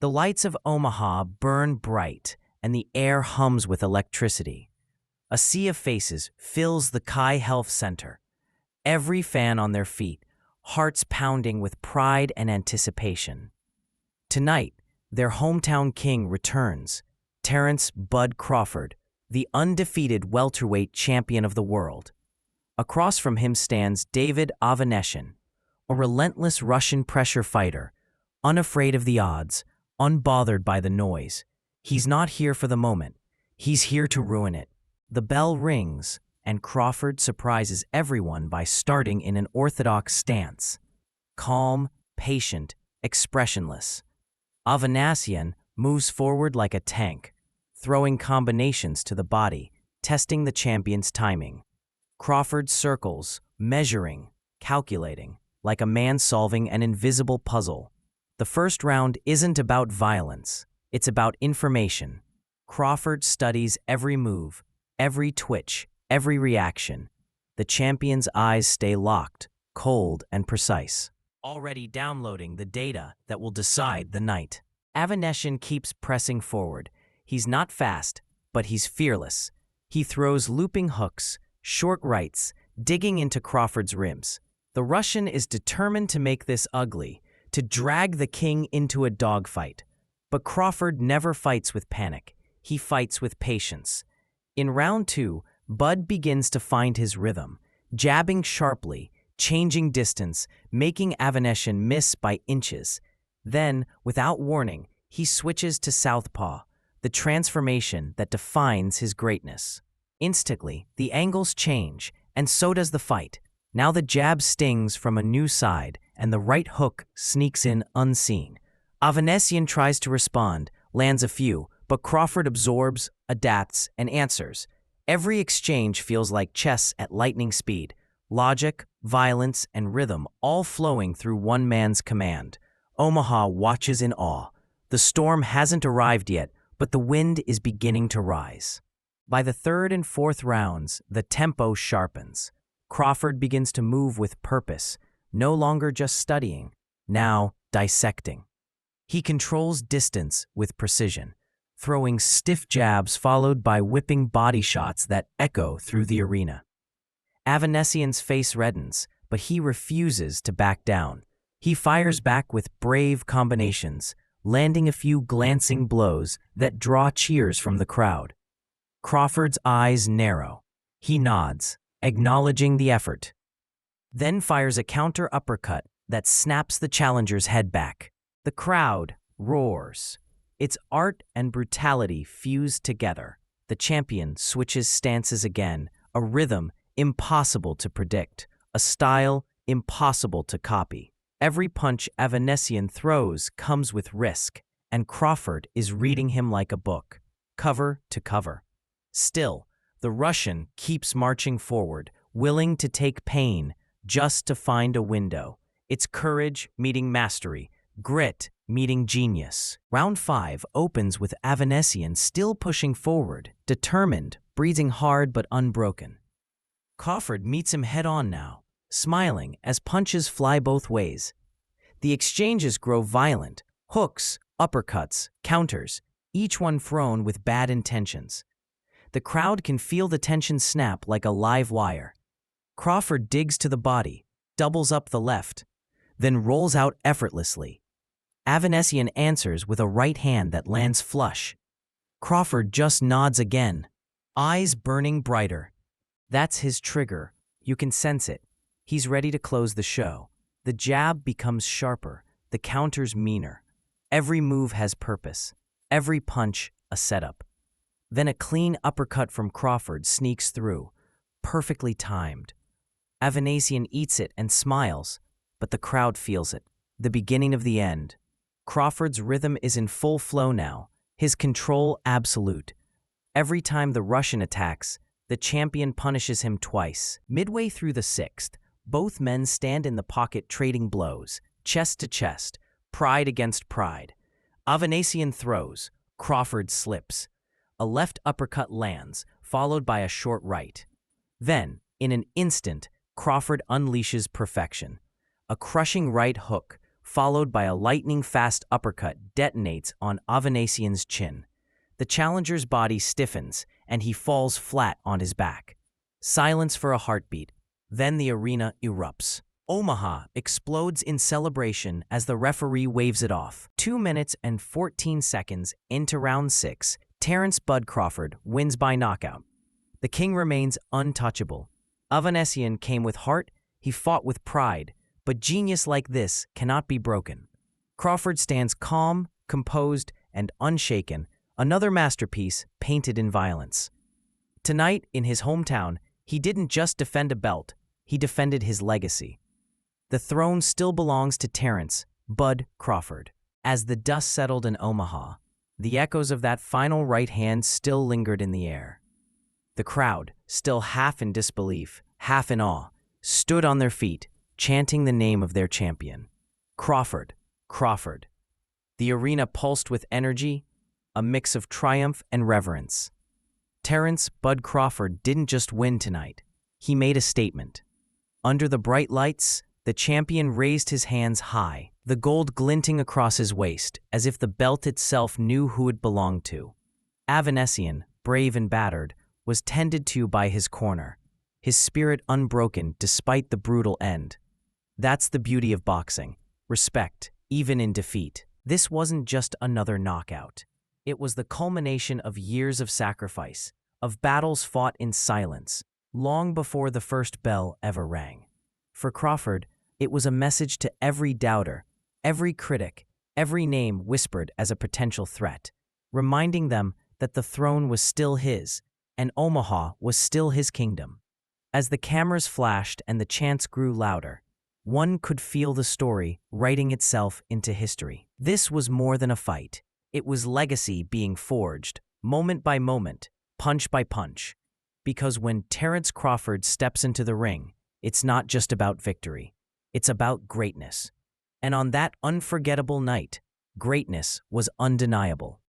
The lights of Omaha burn bright, and the air hums with electricity. A sea of faces fills the Chi Health Center, every fan on their feet, hearts pounding with pride and anticipation. Tonight, their hometown king returns, Terence "Bud" Crawford, the undefeated welterweight champion of the world. Across from him stands David Avanesyan, a relentless Russian pressure fighter, unafraid of the odds, unbothered by the noise. He's not here for the moment. He's here to ruin it. The bell rings, and Crawford surprises everyone by starting in an orthodox stance. Calm, patient, expressionless. Avanesyan moves forward like a tank, throwing combinations to the body, testing the champion's timing. Crawford circles, measuring, calculating, like a man solving an invisible puzzle. The first round isn't about violence, it's about information. Crawford studies every move, every twitch, every reaction. The champion's eyes stay locked, cold and precise, already downloading the data that will decide the night. Avanesyan keeps pressing forward. He's not fast, but he's fearless. He throws looping hooks, short rights, digging into Crawford's ribs. The Russian is determined to make this ugly, to drag the king into a dogfight. But Crawford never fights with panic. He fights with patience. In round 2, Bud begins to find his rhythm, jabbing sharply, changing distance, making Avanesyan miss by inches. Then, without warning, he switches to southpaw, the transformation that defines his greatness. Instantly, the angles change, and so does the fight. Now the jab stings from a new side, and the right hook sneaks in unseen. Avanesyan tries to respond, lands a few, but Crawford absorbs, adapts, and answers. Every exchange feels like chess at lightning speed, logic, violence, and rhythm all flowing through one man's command. Omaha watches in awe. The storm hasn't arrived yet, but the wind is beginning to rise. By the 3rd and 4th rounds, the tempo sharpens. Crawford begins to move with purpose, no longer just studying, now dissecting. He controls distance with precision, throwing stiff jabs followed by whipping body shots that echo through the arena. Avanesyan's face reddens, but he refuses to back down. He fires back with brave combinations, landing a few glancing blows that draw cheers from the crowd. Crawford's eyes narrow. He nods, acknowledging the effort, then fires a counter uppercut that snaps the challenger's head back. The crowd roars. It's art and brutality fused together. The champion switches stances again, a rhythm impossible to predict, a style impossible to copy. Every punch Avanesyan throws comes with risk, and Crawford is reading him like a book, cover to cover. Still, the Russian keeps marching forward, willing to take pain just to find a window. It's courage meeting mastery, grit meeting genius. Round 5 opens with Avanesyan still pushing forward, determined, breathing hard but unbroken. Crawford meets him head-on now, smiling as punches fly both ways. The exchanges grow violent, hooks, uppercuts, counters, each one thrown with bad intentions. The crowd can feel the tension snap like a live wire. Crawford digs to the body, doubles up the left, then rolls out effortlessly. Avanesyan answers with a right hand that lands flush. Crawford just nods again, eyes burning brighter. That's his trigger. You can sense it. He's ready to close the show. The jab becomes sharper, the counters meaner. Every move has purpose, every punch a setup. Then a clean uppercut from Crawford sneaks through, perfectly timed. Avanesyan eats it and smiles, but the crowd feels it. The beginning of the end. Crawford's rhythm is in full flow now, his control absolute. Every time the Russian attacks, the champion punishes him twice. Midway through the 6th, both men stand in the pocket trading blows, chest to chest, pride against pride. Avanesyan throws, Crawford slips. A left uppercut lands, followed by a short right. Then, in an instant, Crawford unleashes perfection. A crushing right hook, followed by a lightning-fast uppercut detonates on Avanesyan's chin. The challenger's body stiffens, and he falls flat on his back. Silence for a heartbeat. Then the arena erupts. Omaha explodes in celebration as the referee waves it off. 2 minutes and 14 seconds into round 6, Terence "Bud" Crawford wins by knockout. The king remains untouchable. Avanesyan came with heart, he fought with pride, but genius like this cannot be broken. Crawford stands calm, composed, and unshaken, another masterpiece painted in violence. Tonight, in his hometown, he didn't just defend a belt, he defended his legacy. The throne still belongs to Terence "Bud" Crawford. As the dust settled in Omaha, the echoes of that final right hand still lingered in the air. The crowd, still half in disbelief, half in awe, stood on their feet, chanting the name of their champion. Crawford, Crawford. The arena pulsed with energy, a mix of triumph and reverence. Terence "Bud" Crawford didn't just win tonight, he made a statement. Under the bright lights, the champion raised his hands high, the gold glinting across his waist, as if the belt itself knew who it belonged to. Avanesyan, brave and battered, was tended to by his corner, his spirit unbroken despite the brutal end. That's the beauty of boxing, respect, even in defeat. This wasn't just another knockout. It was the culmination of years of sacrifice, of battles fought in silence, long before the first bell ever rang. For Crawford, it was a message to every doubter, every critic, every name whispered as a potential threat, reminding them that the throne was still his, and Omaha was still his kingdom. As the cameras flashed and the chants grew louder, one could feel the story writing itself into history. This was more than a fight. It was legacy being forged, moment by moment, punch by punch. Because when Terence Crawford steps into the ring, it's not just about victory. It's about greatness. And on that unforgettable night, greatness was undeniable.